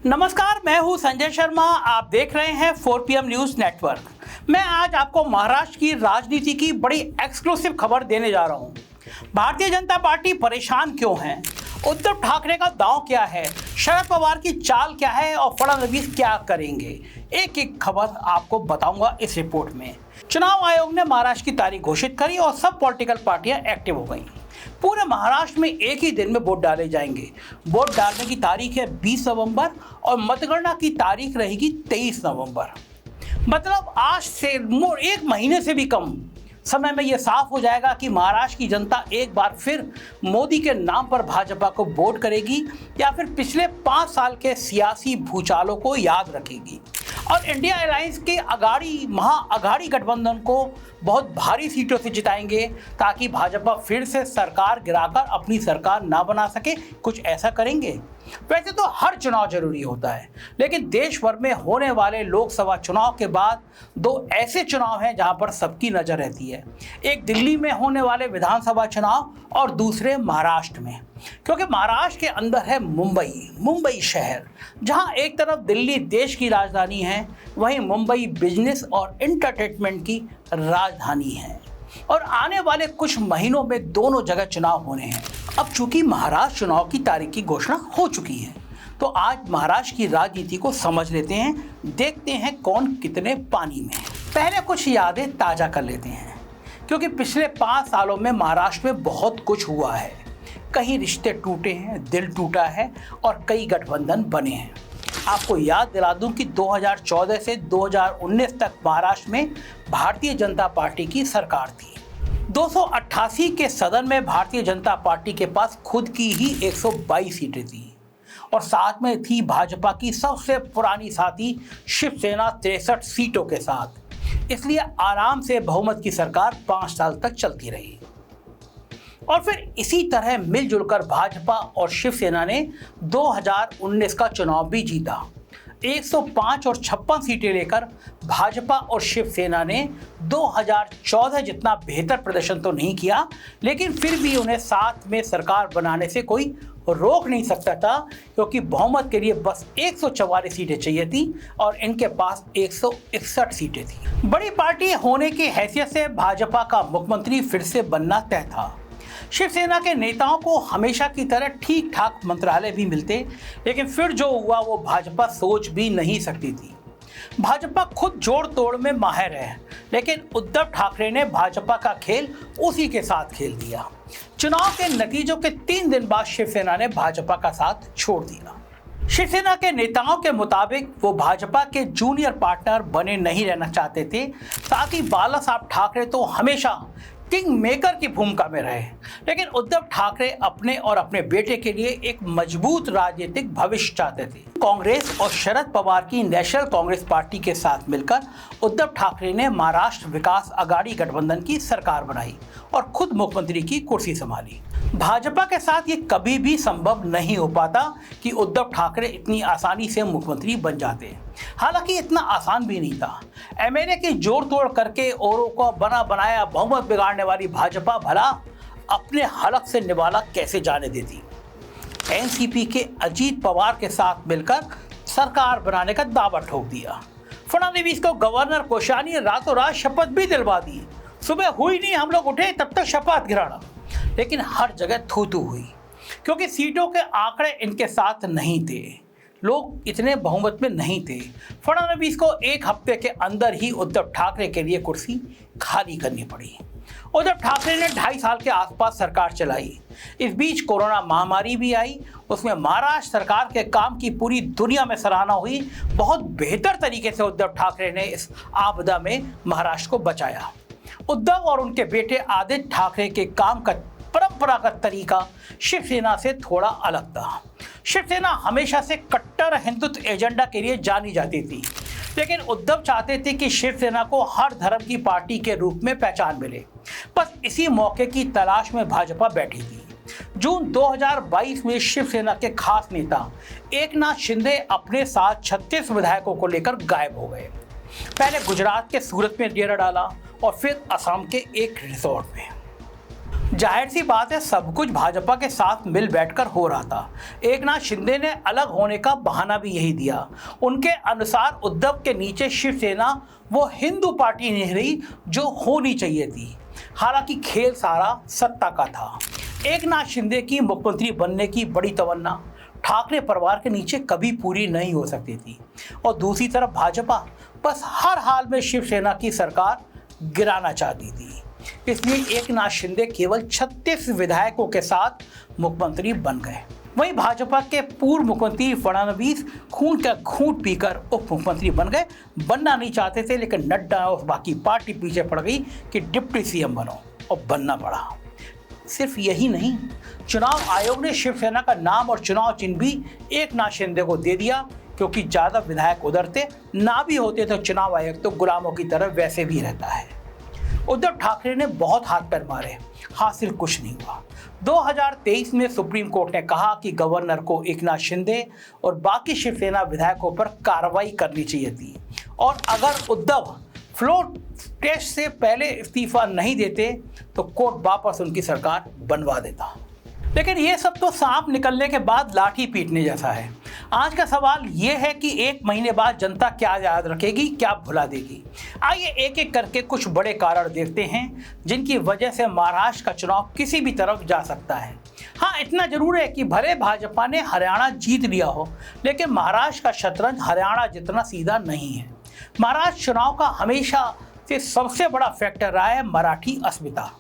नमस्कार, मैं हूं संजय शर्मा। आप देख रहे हैं 4PM न्यूज नेटवर्क। मैं आज आपको महाराष्ट्र की राजनीति की बड़ी एक्सक्लूसिव खबर देने जा रहा हूं। भारतीय जनता पार्टी परेशान क्यों है, उद्धव ठाकरे का दांव क्या है, शरद पवार की चाल क्या है और फडणवीस क्या करेंगे, एक एक खबर आपको बताऊंगा इस रिपोर्ट में। चुनाव आयोग ने महाराष्ट्र की तारीख घोषित करी और सब पॉलिटिकल पार्टियां एक्टिव हो गई। पूरे महाराष्ट्र में एक ही दिन में वोट डाले जाएंगे। वोट डालने की तारीख है 20 नवंबर और मतगणना की तारीख रहेगी 23 नवंबर। मतलब आज से एक महीने से भी कम समय में यह साफ हो जाएगा कि महाराष्ट्र की जनता एक बार फिर मोदी के नाम पर भाजपा को वोट करेगी या फिर पिछले 5 साल के सियासी भूचालों को याद रखेगी और इंडिया अलायंस के महाअघाड़ी गठबंधन को बहुत भारी सीटों से जिताएंगे ताकि भाजपा फिर से सरकार गिराकर अपनी सरकार ना बना सके। कुछ ऐसा करेंगे। वैसे तो हर चुनाव जरूरी होता है, लेकिन देश भर में होने वाले लोकसभा चुनाव के बाद 2 ऐसे चुनाव हैं जहां पर सबकी नजर रहती है। एक दिल्ली में होने वाले विधानसभा चुनाव और दूसरे महाराष्ट्र में, क्योंकि महाराष्ट्र के अंदर है मुंबई शहर, जहां एक तरफ दिल्ली देश की राजधानी है, वहीं मुंबई बिजनेस और एंटरटेनमेंट की राजधानी है और आने वाले कुछ महीनों में दोनों जगह चुनाव होने हैं। अब चूंकि महाराष्ट्र चुनाव की तारीख की घोषणा हो चुकी है, तो आज महाराष्ट्र की राजनीति को समझ लेते हैं, देखते हैं कौन कितने पानी में है। पहले कुछ यादें ताज़ा कर लेते हैं, क्योंकि पिछले 5 सालों में महाराष्ट्र में बहुत कुछ हुआ है। कई रिश्ते टूटे हैं, दिल टूटा है और कई गठबंधन बने हैं। आपको याद दिला दूं कि 2014 से 2019 तक महाराष्ट्र में भारतीय जनता पार्टी की सरकार थी। 288 के सदन में भारतीय जनता पार्टी के पास खुद की ही 122 सीटें थी और साथ में थी भाजपा की सबसे पुरानी साथी शिवसेना 63 सीटों के साथ। इसलिए आराम से बहुमत की सरकार 5 साल तक चलती रही और फिर इसी तरह मिलजुल कर भाजपा और शिवसेना ने 2019 का चुनाव भी जीता। 105 और 56 सीटें लेकर भाजपा और शिवसेना ने 2014 जितना बेहतर प्रदर्शन तो नहीं किया, लेकिन फिर भी उन्हें साथ में सरकार बनाने से कोई रोक नहीं सकता था, क्योंकि बहुमत के लिए बस 144 सीटें चाहिए थी और इनके पास 161 सीटें थी। बड़ी पार्टी होने की हैसियत से भाजपा का मुख्यमंत्री फिर से बनना तय था। शिवसेना के नेताओं को हमेशा की तरह ठीक ठाक मंत्रालय भी मिलते, लेकिन फिर जो हुआ वो भाजपा सोच भी नहीं सकती थी। भाजपा खुद जोड़ तोड़ में माहिर है, लेकिन उद्धव ठाकरे ने भाजपा का खेल उसी के साथ खेल दिया। चुनाव के नतीजों के 3 दिन बाद शिवसेना ने भाजपा का साथ छोड़ दिया। शिवसेना के नेताओं के मुताबिक वो भाजपा के जूनियर पार्टनर बने नहीं रहना चाहते थे, साथ ही बाला साहब ठाकरे तो हमेशा किंग मेकर की भूमिका में रहे, लेकिन उद्धव ठाकरे अपने और अपने बेटे के लिए एक मजबूत राजनीतिक भविष्य चाहते थे। कांग्रेस और शरद पवार की नेशनल कांग्रेस पार्टी के साथ मिलकर उद्धव ठाकरे ने महाराष्ट्र विकास अघाड़ी गठबंधन की सरकार बनाई और खुद मुख्यमंत्री की कुर्सी संभाली। भाजपा के साथ ये कभी भी संभव नहीं हो पाता कि उद्धव ठाकरे इतनी आसानी से मुख्यमंत्री बन जाते। हालांकि इतना आसान भी नहीं था। एमएलए की जोड़ तोड़ करके औरों को बना बनाया बहुमत बिगाड़ने वाली भाजपा भला अपने हलक से निवाला कैसे जाने देती। एनसीपी के अजीत पवार के साथ मिलकर सरकार बनाने का दावा ठोक दिया। फडणवीस को गवर्नर कोश्यारी ने रातों रात शपथ भी दिलवा दी। सुबह हुई नहीं, हम लोग उठे तब तक शपथ गिराना, लेकिन हर जगह थू-थू हुई, क्योंकि सीटों के आंकड़े इनके साथ नहीं थे। लोग इतने बहुमत में नहीं थे। फडणवीस को 1 हफ्ते के अंदर ही उद्धव ठाकरे के लिए कुर्सी खाली करनी पड़ी। उद्धव ठाकरे ने 2.5 साल के आसपास सरकार चलाई। इस बीच कोरोना महामारी भी आई। उसमें महाराष्ट्र सरकार के काम की पूरी दुनिया में सराहना हुई। बहुत बेहतर तरीके से उद्धव ठाकरे ने इस आपदा में महाराष्ट्र को बचाया। उद्धव और उनके बेटे आदित्य ठाकरे के काम का परंपरागत तरीका शिवसेना से थोड़ा अलग था। शिवसेना हमेशा से कट्टर हिंदुत्व एजेंडा के लिए जानी जाती थी, लेकिन उद्धव चाहते थे कि शिवसेना को हर धर्म की पार्टी के रूप में पहचान मिले। बस इसी मौके की तलाश में भाजपा बैठी थी। जून 2022 में शिवसेना के खास नेता एकनाथ शिंदे अपने साथ 36 विधायकों को लेकर गायब हो गए। पहले गुजरात के सूरत में डेरा डाला और फिर असम के एक रिसोर्ट में। जाहिर सी बात है, सब कुछ भाजपा के साथ मिल बैठकर हो रहा था। एकनाथ शिंदे ने अलग होने का बहाना भी यही दिया। उनके अनुसार उद्धव के नीचे शिवसेना वो हिंदू पार्टी नहीं रही जो होनी चाहिए थी। हालांकि खेल सारा सत्ता का था। एकनाथ शिंदे की मुख्यमंत्री बनने की बड़ी तमन्ना ठाकरे परिवार के नीचे कभी पूरी नहीं हो सकती थी, और दूसरी तरफ भाजपा बस हर हाल में शिवसेना की सरकार गिराना चाहती थी। इसलिए एकनाथ शिंदे केवल 36 विधायकों के साथ मुख्यमंत्री बन गए। वहीं भाजपा के पूर्व मुख्यमंत्री फडणवीस खून का घूंट पीकर उप मुख्यमंत्री बन गए। बनना नहीं चाहते थे, लेकिन नड्डा और बाकी पार्टी पीछे पड़ गई कि डिप्टी सीएम बनो, और बनना पड़ा। सिर्फ यही नहीं, चुनाव आयोग ने शिवसेना का नाम और चुनाव चिन्ह भी एकनाथ शिंदे को दे दिया, क्योंकि ज्यादा विधायक उधर थे। ना भी होते तो चुनाव आयोग तो गुलामों की तरह वैसे भी रहता है। उद्धव ठाकरे ने बहुत हाथ पैर मारे, हासिल कुछ नहीं हुआ। 2023 में सुप्रीम कोर्ट ने कहा कि गवर्नर को एकनाथ शिंदे और बाकी शिवसेना विधायकों पर कार्रवाई करनी चाहिए थी, और अगर उद्धव फ्लोर टेस्ट से पहले इस्तीफा नहीं देते तो कोर्ट वापस उनकी सरकार बनवा देता। लेकिन ये सब तो सांप निकलने के बाद लाठी पीटने जैसा है। आज का सवाल ये है कि 1 महीने बाद जनता क्या याद रखेगी, क्या भुला देगी। आइए एक एक करके कुछ बड़े कारण देखते हैं जिनकी वजह से महाराष्ट्र का चुनाव किसी भी तरफ जा सकता है। हाँ, इतना जरूर है कि भले भाजपा ने हरियाणा जीत लिया हो, लेकिन महाराष्ट्र का शतरंज हरियाणा जितना सीधा नहीं है। महाराष्ट्र चुनाव का हमेशा से सबसे बड़ा फैक्टर रहा है मराठी अस्मिता,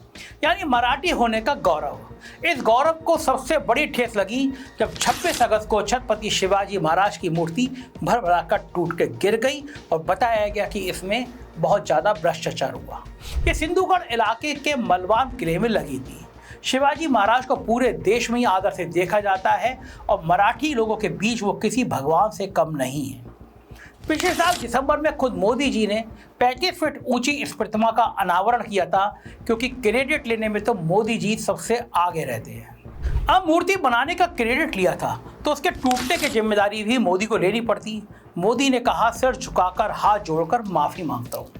यानी मराठी होने का गौरव। इस गौरव को सबसे बड़ी ठेस लगी जब 26 अगस्त को छत्रपति शिवाजी महाराज की मूर्ति भरभराकर टूट के गिर गई और बताया गया कि इसमें बहुत ज़्यादा भ्रष्टाचार हुआ। ये सिंधुगढ़ इलाके के मलवान किले में लगी थी। शिवाजी महाराज को पूरे देश में ही आदर से देखा जाता है, और मराठी लोगों के बीच वो किसी भगवान से कम नहीं है। पिछले साल दिसंबर में खुद मोदी जी ने 35 फीट ऊंची इस प्रतिमा का अनावरण किया था, क्योंकि क्रेडिट लेने में तो मोदी जी सबसे आगे रहते हैं। अब मूर्ति बनाने का क्रेडिट लिया था तो उसके टूटने की जिम्मेदारी भी मोदी को लेनी पड़ती। मोदी ने कहा, सिर झुकाकर हाथ जोड़कर माफी मांगता हूँ।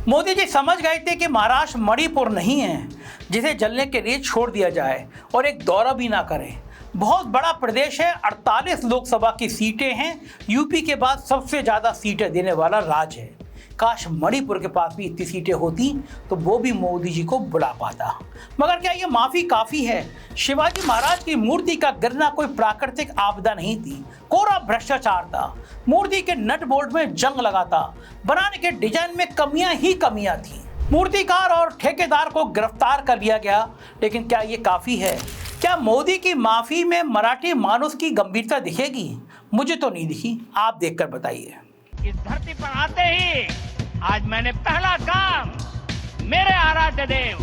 मोदी जी समझ गए थे कि महाराष्ट्र मणिपुर नहीं है जिसे जलने के लिए छोड़ दिया जाए और एक दौरा भी ना करें। बहुत बड़ा प्रदेश है, 48 लोकसभा की सीटें हैं, यूपी के बाद सबसे ज़्यादा सीटें देने वाला राज्य है। काश मणिपुर के पास भी इतनी सीटें होती तो वो भी मोदी जी को बुला पाता। मगर क्या ये माफ़ी काफ़ी है? शिवाजी महाराज की मूर्ति का गिरना कोई प्राकृतिक आपदा नहीं थी, कोरा भ्रष्टाचार था। मूर्ति के नट बोल्ट में जंग लगा था, बनाने के डिजाइन में कमियां ही कमियां थी। मूर्तिकार और ठेकेदार को गिरफ्तार कर लिया गया, लेकिन क्या ये काफ़ी है? क्या मोदी की माफ़ी में मराठी मानुस की गंभीरता दिखेगी? मुझे तो नहीं दिखी, आप देखकर बताइए। इस धरती पर आते ही आज मैंने पहला काम मेरे आराध्य देव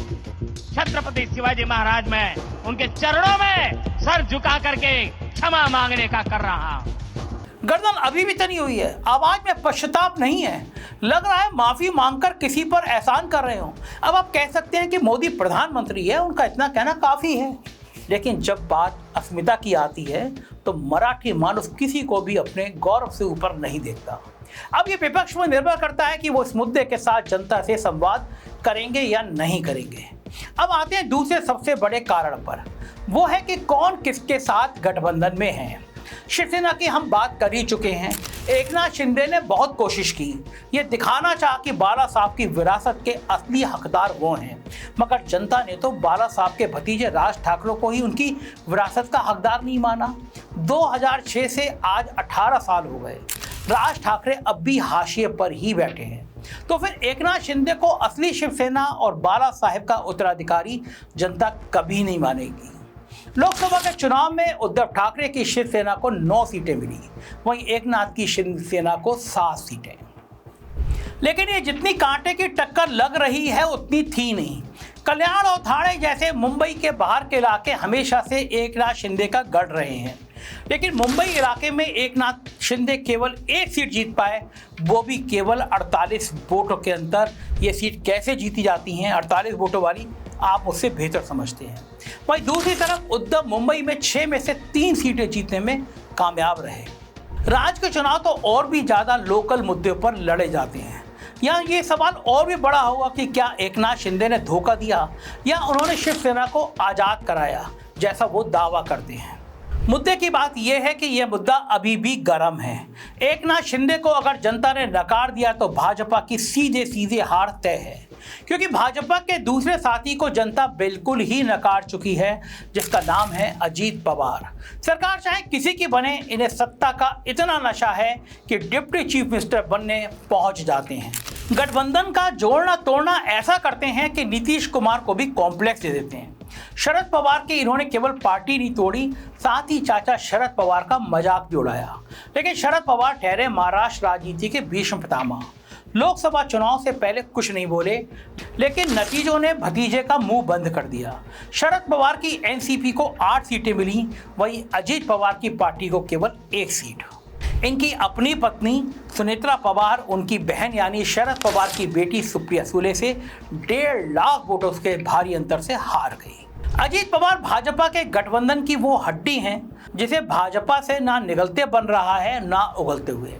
छत्रपति शिवाजी महाराज में उनके चरणों में सर झुका करके क्षमा मांगने का कर रहा हूं। गर्दन अभी भी तनी हुई है, आवाज में पश्चाताप नहीं है। लग रहा है माफी मांगकर किसी पर एहसान कर रहे हो। अब आप कह सकते हैं कि मोदी प्रधानमंत्री है, उनका इतना कहना काफी है। लेकिन जब बात अस्मिता की आती है तो मराठी मानुस किसी को भी अपने गौरव से ऊपर नहीं देखता। अब ये विपक्ष में निर्भर करता है कि वो इस मुद्दे के साथ जनता से संवाद करेंगे या नहीं करेंगे। अब आते हैं दूसरे सबसे बड़े कारण पर, वो है कि कौन किसके साथ गठबंधन में है। शिवसेना की हम बात कर ही चुके हैं। एकनाथ शिंदे ने बहुत कोशिश की, ये दिखाना चाहा कि बाला साहब की विरासत के असली हकदार वो हैं, मगर जनता ने तो बाला साहब के भतीजे राज ठाकरे को ही उनकी विरासत का हकदार नहीं माना। 2006 से आज 18 साल हो गए, राज ठाकरे अब भी हाशिए पर ही बैठे हैं। तो फिर एकनाथ शिंदे को असली शिवसेना और बाला साहेब का उत्तराधिकारी जनता कभी नहीं मानेगी। लोकसभा के चुनाव में उद्धव ठाकरे की शिवसेना को 9 सीटें मिली, वहीं एकनाथ की शिवसेना को 7 सीटें। लेकिन ये जितनी कांटे की टक्कर लग रही है उतनी थी नहीं। कल्याण और ठाणे जैसे मुंबई के बाहर के इलाके हमेशा से एकनाथ शिंदे का गढ़ रहे हैं, लेकिन मुंबई इलाके में एकनाथ शिंदे केवल 1 सीट जीत पाए, वो भी केवल 48 वोटों के अंतर। ये सीट कैसे जीती जाती हैं 48 वोटों वाली, आप उससे बेहतर समझते हैं। वहीं दूसरी तरफ उद्धव मुंबई में 6 में से 3 सीटें जीतने में कामयाब रहे। राज्य के चुनाव तो और भी ज़्यादा लोकल मुद्दों पर लड़े जाते हैं। यहाँ ये सवाल और भी बड़ा होगा कि क्या एकनाथ शिंदे ने धोखा दिया या उन्होंने शिवसेना को आज़ाद कराया, जैसा वो दावा करते हैं। मुद्दे की बात यह है कि यह मुद्दा अभी भी गर्म है। एकनाथ शिंदे को अगर जनता ने नकार दिया तो भाजपा की सीधे सीधे हार तय है, क्योंकि भाजपा के दूसरे साथी को जनता बिल्कुल ही नकार चुकी है, जिसका नाम है अजीत पवार। सरकार चाहे किसी की बने, इन्हें सत्ता का इतना नशा है कि डिप्टी चीफ मिनिस्टर बनने पहुंच जाते हैं। गठबंधन का जोड़ना तोड़ना ऐसा करते हैं कि नीतीश कुमार को भी कॉम्प्लेक्स दे देते हैं। शरद पवार के इन्होंने केवल पार्टी नहीं तोड़ी, साथ ही चाचा शरद पवार का मजाक भी उड़ाया। लेकिन शरद पवार ठहरे महाराष्ट्र राजनीति के भीष्म पितामह। लोकसभा चुनाव से पहले कुछ नहीं बोले, लेकिन नतीजों ने भतीजे का मुंह बंद कर दिया। शरद पवार की एनसीपी को 8 सीटें मिली, वहीं अजीत पवार की पार्टी को केवल 1 सीट। इनकी अपनी पत्नी सुनेत्रा पवार उनकी बहन यानी शरद पवार की बेटी सुप्रिया सुले से 1.5 लाख वोटों के भारी अंतर से हार गई। अजीत पवार भाजपा के गठबंधन की वो हड्डी हैं जिसे भाजपा से ना निगलते बन रहा है ना उगलते हुए।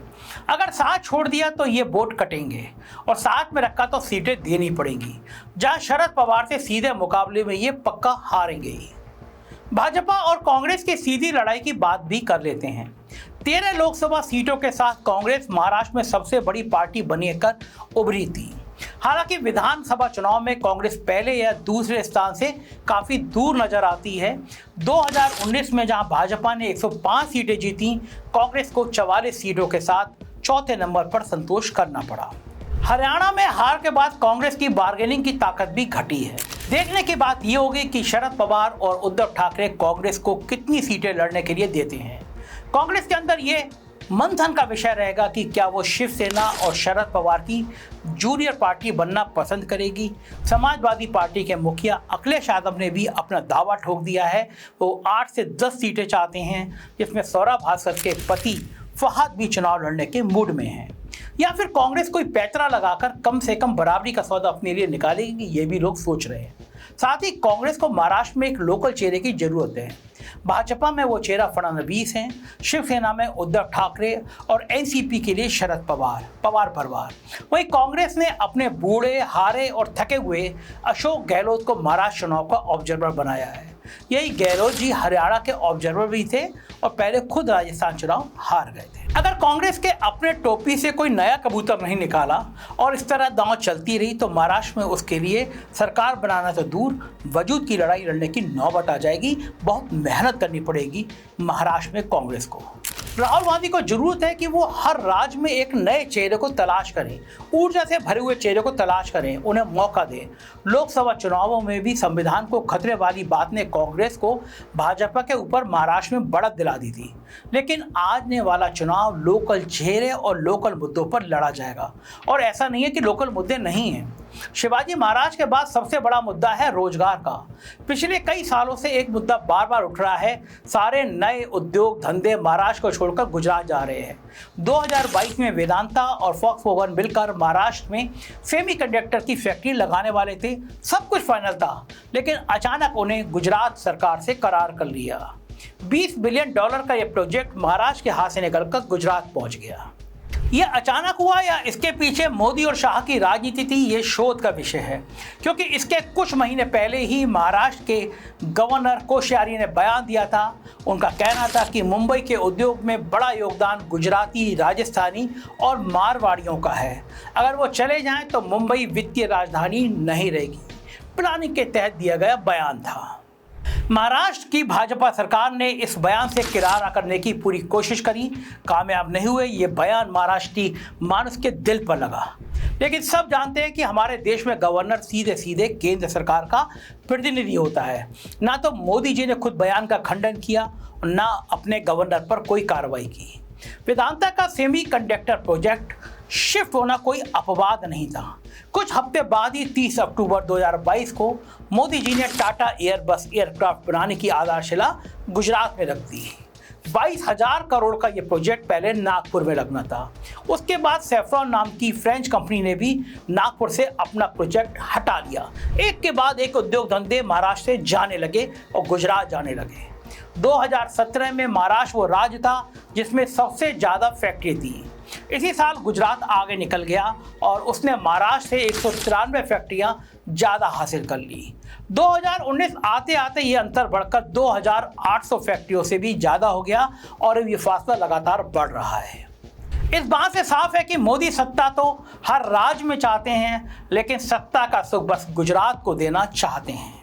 अगर साथ छोड़ दिया तो ये वोट कटेंगे और साथ में रखा तो सीटें देनी पड़ेंगी, जहां शरद पवार से सीधे मुकाबले में ये पक्का हारेंगे ही। भाजपा और कांग्रेस की सीधी लड़ाई की बात भी कर लेते हैं। 13 लोकसभा सीटों के साथ कांग्रेस महाराष्ट्र में सबसे बड़ी पार्टी बनकर उभरी थी। हालांकि विधानसभा चुनाव में कांग्रेस पहले या दूसरे स्थान से काफी दूर नजर आती है। 2019 में जहां भाजपा ने 105 सीटें जीती, कांग्रेस को 44 सीटों के साथ चौथे नंबर पर संतोष करना पड़ा। हरियाणा में हार के बाद कांग्रेस की बार्गेनिंग की ताकत भी घटी है। देखने की बात यह होगी कि शरद पवार और उद्धव ठाकरे कांग्रेस को कितनी सीटें लड़ने के लिए देते हैं। कांग्रेस के अंदर ये मंथन का विषय रहेगा कि क्या वो शिवसेना और शरद पवार की जूनियर पार्टी बनना पसंद करेगी। समाजवादी पार्टी के मुखिया अखिलेश यादव ने भी अपना दावा ठोक दिया है। वो 8 से 10 सीटें चाहते हैं, जिसमें सौरभ भास्कर के पति फहद भी चुनाव लड़ने के मूड में हैं। या फिर कांग्रेस कोई पैतरा लगाकर कम से कम बराबरी का सौदा अपने लिए निकालेगी, ये भी लोग सोच रहे हैं। साथ ही कांग्रेस को महाराष्ट्र में एक लोकल चेहरे की जरूरत है। भाजपा में वो चेहरा फडणवीस हैं, शिवसेना में उद्धव ठाकरे और एनसीपी के लिए शरद पवार परिवार। वहीं कांग्रेस ने अपने बूढ़े, हारे और थके हुए अशोक गहलोत को महाराष्ट्र चुनाव का ऑब्जर्वर बनाया है। यही गहलोत जी हरियाणा के ऑब्जर्वर भी थे और पहले खुद राजस्थान चुनाव हार गए थे। अगर कांग्रेस के अपने टोपी से कोई नया कबूतर नहीं निकाला और इस तरह दांव चलती रही तो महाराष्ट्र में उसके लिए सरकार बनाना तो दूर, वजूद की लड़ाई लड़ने की नौबत आ जाएगी। बहुत मेहनत करनी पड़ेगी महाराष्ट्र में कांग्रेस को। राहुल गांधी को जरूरत है कि वो हर राज्य में एक नए चेहरे को तलाश करें, ऊर्जा से भरे हुए चेहरे को तलाश करें, उन्हें मौका दें। लोकसभा चुनावों में भी संविधान को खतरे वाली बात ने कांग्रेस को भाजपा के ऊपर महाराष्ट्र में बढ़त दिला दी थी। लेकिन आने वाला चुनाव लोकल चेहरे और लोकल मुद्दों पर लड़ा जाएगा। और ऐसा नहीं है कि लोकल मुद्दे नहीं हैं। शिवाजी महाराज के बाद सबसे बड़ा मुद्दा है रोजगार का। पिछले कई सालों से एक मुद्दा बार बार उठ रहा है। सारे नए उद्योग धंधे महाराष्ट्र को छोड़कर गुजरात जा रहे हैं। 2022 में वेदांता और फॉक्सवैगन मिलकर महाराष्ट्र में सेमीकंडक्टर की फैक्ट्री लगाने वाले थे। सब कुछ फाइनल था, लेकिन अचानक उन्हें गुजरात सरकार से करार कर लिया। $20 बिलियन का यह प्रोजेक्ट महाराष्ट्र के हाथ से निकलकर गुजरात पहुंच गया। यह अचानक हुआ या इसके पीछे मोदी और शाह की राजनीति थी, ये शोध का विषय है। क्योंकि इसके कुछ महीने पहले ही महाराष्ट्र के गवर्नर कोश्यारी ने बयान दिया था। उनका कहना था कि मुंबई के उद्योग में बड़ा योगदान गुजराती, राजस्थानी और मारवाड़ियों का है। अगर वो चले जाएं तो मुंबई वित्तीय राजधानी नहीं रहेगी। प्लानिंग के तहत दिया गया बयान था। महाराष्ट्र की भाजपा सरकार ने इस बयान से किनारा करने की पूरी कोशिश करी, कामयाब नहीं हुए। ये बयान महाराष्ट्री मानुष के दिल पर लगा। लेकिन सब जानते हैं कि हमारे देश में गवर्नर सीधे सीधे केंद्र सरकार का प्रतिनिधि होता है। ना तो मोदी जी ने खुद बयान का खंडन किया और ना अपने गवर्नर पर कोई कार्रवाई की। वेदांता का सेमीकंडक्टर प्रोजेक्ट शिफ्ट होना कोई अपवाद नहीं था। कुछ हफ्ते बाद ही 30 अक्टूबर 2022 को मोदी जी ने टाटा एयरबस एयरक्राफ्ट बनाने की आधारशिला गुजरात में रख दी। 22,000 करोड़ का यह प्रोजेक्ट पहले नागपुर में लगना था। उसके बाद सेफ्रॉन नाम की फ्रेंच कंपनी ने भी नागपुर से अपना प्रोजेक्ट हटा लिया। एक के बाद एक उद्योग धंधे महाराष्ट्र से जाने लगे और गुजरात जाने लगे। 2017 में महाराष्ट्र वो राज्य था जिसमें सबसे ज़्यादा फैक्ट्री थी। इसी साल गुजरात आगे निकल गया और उसने महाराष्ट्र से 193 फैक्ट्रियां ज़्यादा हासिल कर ली। 2019 आते आते ये अंतर बढ़कर 2800 फैक्ट्रियों से भी ज़्यादा हो गया और ये फासला लगातार बढ़ रहा है। इस बात से साफ है कि मोदी सत्ता तो हर राज्य में चाहते हैं, लेकिन सत्ता का सुख बस गुजरात को देना चाहते हैं।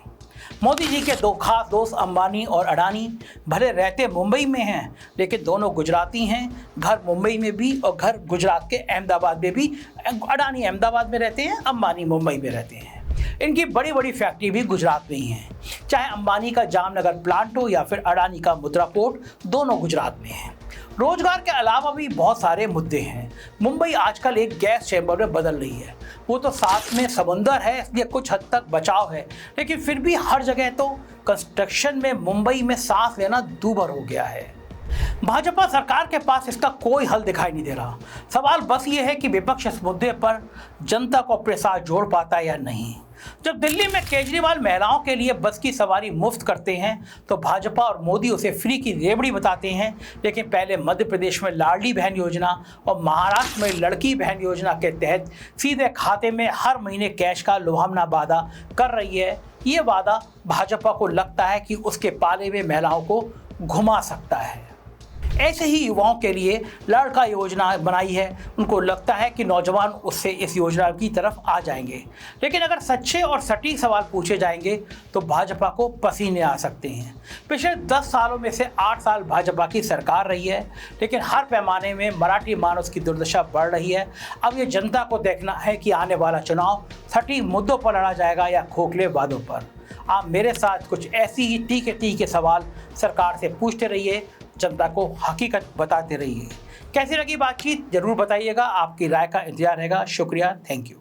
मोदी जी के दो खास दोस्त अंबानी और अडानी भले रहते मुंबई में हैं, लेकिन दोनों गुजराती हैं। घर मुंबई में भी और घर गुजरात के अहमदाबाद में भी। अडानी अहमदाबाद में रहते हैं, अंबानी मुंबई में रहते हैं। इनकी बड़ी बड़ी फैक्ट्री भी गुजरात में ही हैं, चाहे अंबानी का जामनगर प्लांट हो या फिर अडानी का मुद्रा पोर्ट, दोनों गुजरात में हैं। रोजगार के अलावा भी बहुत सारे मुद्दे हैं। मुंबई आजकल एक गैस चैम्बर में बदल रही है। वो तो साथ में समंदर है, इसलिए कुछ हद तक बचाव है, लेकिन फिर भी हर जगह तो कंस्ट्रक्शन में मुंबई में सांस लेना दूभर हो गया है। भाजपा सरकार के पास इसका कोई हल दिखाई नहीं दे रहा। सवाल बस ये है कि विपक्ष इस मुद्दे पर जनता को अपने साथ जोड़ पाता है या नहीं। जब दिल्ली में केजरीवाल महिलाओं के लिए बस की सवारी मुफ्त करते हैं तो भाजपा और मोदी उसे फ्री की रेवड़ी बताते हैं, लेकिन पहले मध्य प्रदेश में लाडली बहन योजना और महाराष्ट्र में लड़की बहन योजना के तहत सीधे खाते में हर महीने कैश का लुभावना वादा कर रही है। ये वादा भाजपा को लगता है कि उसके पाले में महिलाओं को घुमा सकता है। ऐसे ही युवाओं के लिए लड़का योजना बनाई है। उनको लगता है कि नौजवान उससे इस योजना की तरफ आ जाएंगे, लेकिन अगर सच्चे और सटीक सवाल पूछे जाएंगे तो भाजपा को पसीने आ सकते हैं। पिछले 10 सालों में से 8 साल भाजपा की सरकार रही है, लेकिन हर पैमाने में मराठी मानस की दुर्दशा बढ़ रही है। अब ये जनता को देखना है कि आने वाला चुनाव सटीक मुद्दों पर लड़ा जाएगा या खोखले वादों पर। आप मेरे साथ कुछ ऐसी ही तीखे सवाल सरकार से पूछते रहिए, जनता को हकीकत बताते रहिए। कैसी लगी बातचीत जरूर बताइएगा। आपकी राय का इंतजार रहेगा। शुक्रिया, थैंक यू।